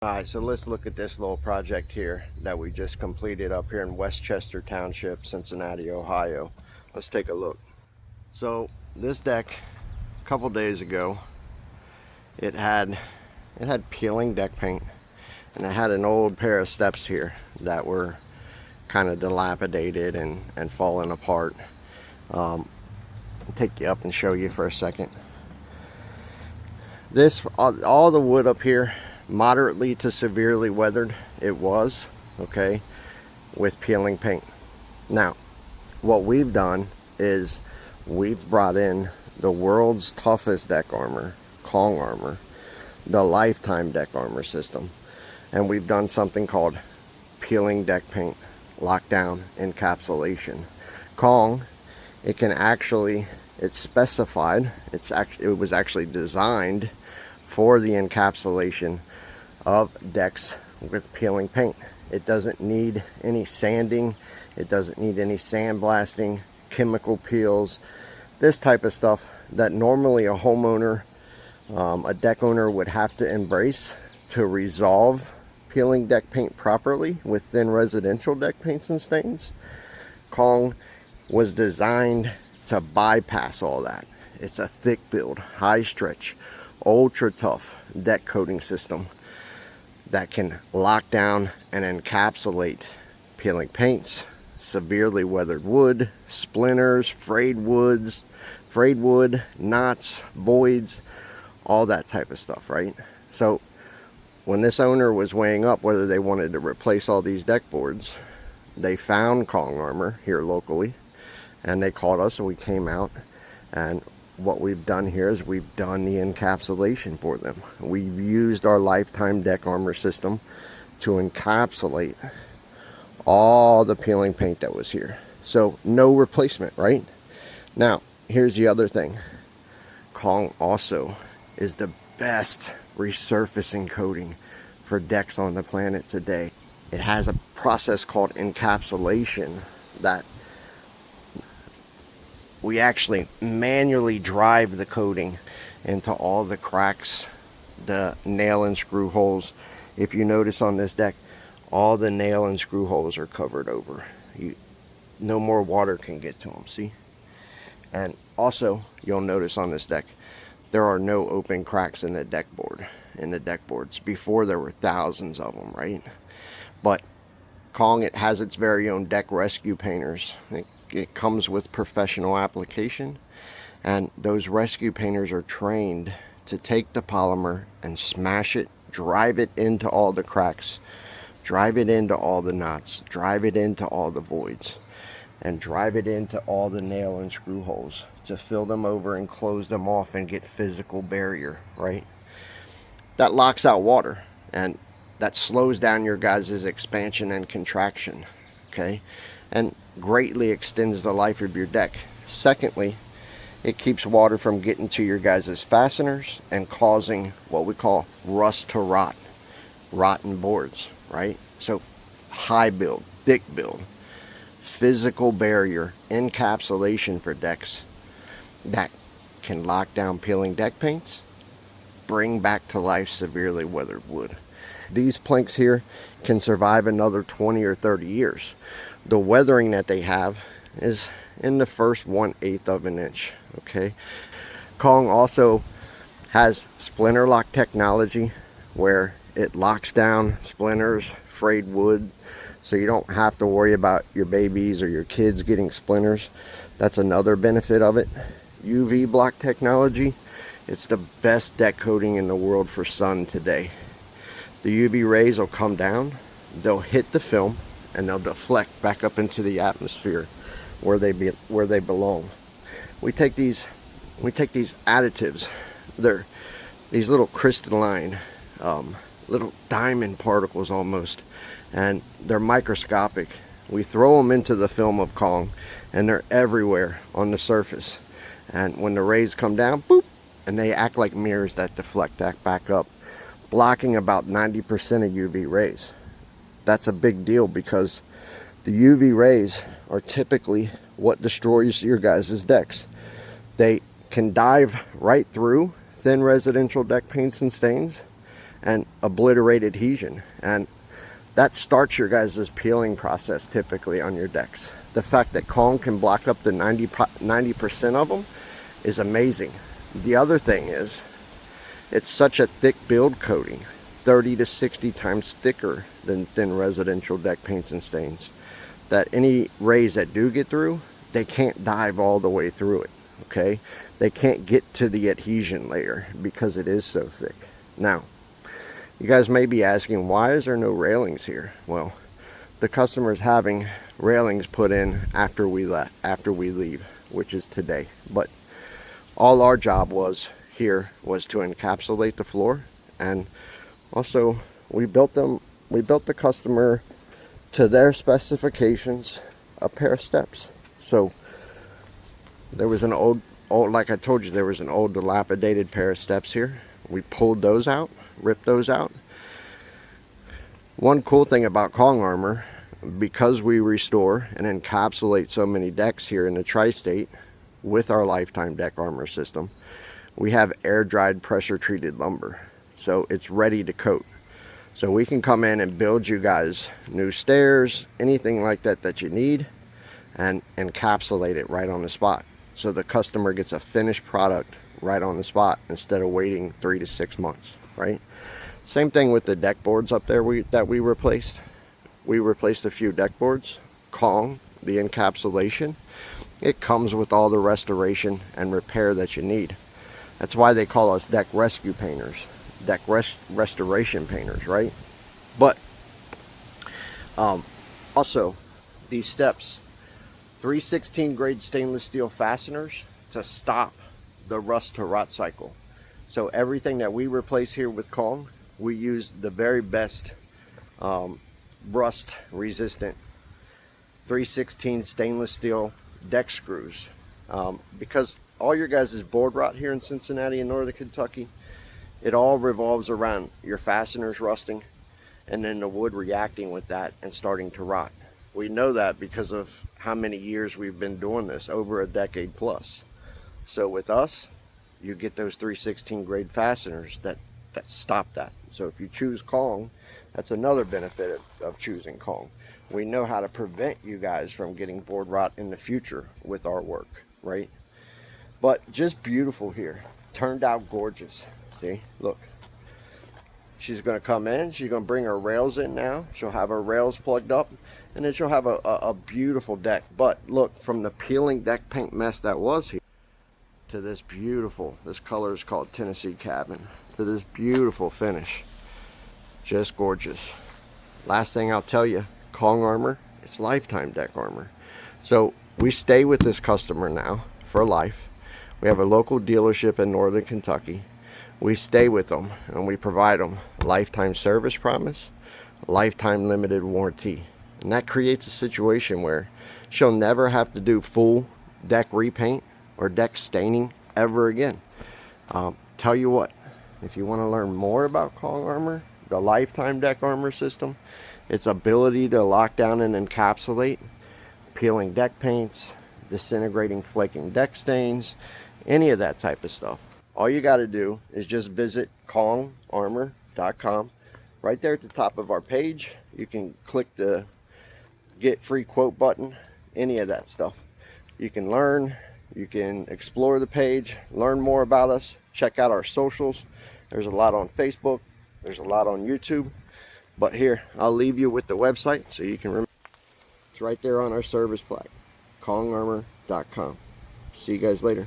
Alright, so let's look at this little project here that we just completed up here in West Chester Township, Cincinnati, Ohio. Let's take a look. So this deck, a couple days ago, it had peeling deck paint, and it had an old pair of steps here that were kind of dilapidated and falling apart. I'll take you up and show you for a second. This, all the wood up here, moderately to severely weathered it was, okay, with peeling paint. Now what we've done is we've brought in the world's toughest deck armor, Kong armor, the lifetime deck armor system, and we've done something called peeling deck paint, LockDown, encapsulation. Kong, it can actually, it's specified, it was actually designed for the encapsulation of decks with peeling paint. It doesn't need any sanding, it doesn't need any sandblasting, chemical peels, this type of stuff that normally a homeowner, a deck owner would have to embrace to resolve peeling deck paint properly with thin residential deck paints and stains. Kong was designed to bypass all that. It's a thick build, high stretch, ultra tough deck coating system that can lock down and encapsulate peeling paints, severely weathered wood, splinters, frayed wood, knots, voids, all that type of stuff, right? So when this owner was weighing up whether they wanted to replace all these deck boards, they found Kong armor here locally, and they called us, and we came out, and what we've done here is we've done the encapsulation for them. We've used our lifetime deck armor system to encapsulate all the peeling paint that was here. So no replacement, right? Now, here's the other thing. Kong also is the best resurfacing coating for decks on the planet today. It has a process called encapsulation that we actually manually drive the coating into all the cracks, the nail and screw holes. If you notice on this deck, all the nail and screw holes are covered over. No more water can get to them, see? And also, you'll notice on this deck, there are no open cracks in the deck boards. Before there were thousands of them, right? But Kong, it has its very own deck rescue painters. It comes with professional application, and those rescue painters are trained to take the polymer and smash it, drive it into all the cracks, drive it into all the knots, drive it into all the voids, and drive it into all the nail and screw holes to fill them over and close them off and get physical barrier, right? That locks out water, and that slows down your guys' expansion and contraction, okay? And greatly extends the life of your deck. Secondly, it keeps water from getting to your guys' fasteners and causing what we call rust to rot, rotten boards, right? So high build, thick build, physical barrier, encapsulation for decks that can lock down peeling deck paints, bring back to life severely weathered wood. These planks here can survive another 20 or 30 years. The weathering that they have is in the first 1/8 of an inch, okay? Kong also has splinter lock technology where it locks down splinters, frayed wood, so you don't have to worry about your babies or your kids getting splinters. That's another benefit of it. UV block technology, it's the best deck coating in the world for sun today. The UV rays will come down, they'll hit the film, and they'll deflect back up into the atmosphere where they belong. We take these additives. They're these little crystalline, little diamond particles almost, and they're microscopic. We throw them into the film of Kong, and they're everywhere on the surface. And when the rays come down, boop, and they act like mirrors that deflect back up, blocking about 90% of UV rays. That's a big deal because the UV rays are typically what destroys your guys' decks. They can dive right through thin residential deck paints and stains and obliterate adhesion. And that starts your guys' peeling process typically on your decks. The fact that Kong can block up to 90% of them is amazing. The other thing is, it's such a thick build coating, 30 to 60 times thicker than thin residential deck paints and stains, that any rays that do get through, they can't dive all the way through it, okay? They can't get to the adhesion layer because it is so thick. Now, you guys may be asking, why is there no railings here? Well, the customer's having railings put in after we leave, which is today. But all our job was here was to encapsulate the floor, and also we built the customer to their specifications a pair of steps. So there was an old, like I told you, there was an old dilapidated pair of steps here. We pulled those out, ripped those out. One cool thing about Kong Armor, because we restore and encapsulate so many decks here in the tri-state with our lifetime deck armor system, we have air dried pressure treated lumber, so it's ready to coat. So we can come in and build you guys new stairs, anything like that that you need, and encapsulate it right on the spot, so the customer gets a finished product right on the spot instead of waiting 3 to 6 months, right? Same thing with the deck boards up there that we replaced. We replaced a few deck boards. Kong, the encapsulation, it comes with all the restoration and repair that you need. That's why they call us deck rescue painters, deck restoration painters, right? But also, these steps, 316 grade stainless steel fasteners to stop the rust to rot cycle. So everything that we replace here with Kong, we use the very best rust resistant 316 stainless steel deck screws, because all your guys' board rot here in Cincinnati and northern Kentucky, it all revolves around your fasteners rusting and then the wood reacting with that and starting to rot. We know that because of how many years we've been doing this, over a decade plus. So with us, you get those 316 grade fasteners that stop that. So if you choose Kong, that's another benefit of choosing Kong. We know how to prevent you guys from getting board rot in the future with our work, right? But just beautiful here. Turned out gorgeous. See, look. She's going to come in. She's going to bring her rails in now. She'll have her rails plugged up, and then she'll have a beautiful deck. But look, from the peeling deck paint mess that was here to this beautiful, this color is called Tennessee Cabin, to this beautiful finish. Just gorgeous. Last thing I'll tell you, Kong Armor, it's lifetime deck armor. So we stay with this customer now for life. We have a local dealership in northern Kentucky. We stay with them and we provide them lifetime service promise, lifetime limited warranty. And that creates a situation where she'll never have to do full deck repaint or deck staining ever again. Tell you what, if you want to learn more about Kong Armor, the lifetime deck armor system, its ability to lock down and encapsulate, peeling deck paints, disintegrating flaking deck stains, any of that type of stuff, all you got to do is just visit kongarmor.com. Right there at the top of our page, you can click the get free quote button, any of that stuff. You can learn, you can explore the page, learn more about us, check out our socials. There's a lot on Facebook, there's a lot on YouTube. But here, I'll leave you with the website so you can remember. It's right there on our service plaque, kongarmor.com. See you guys later.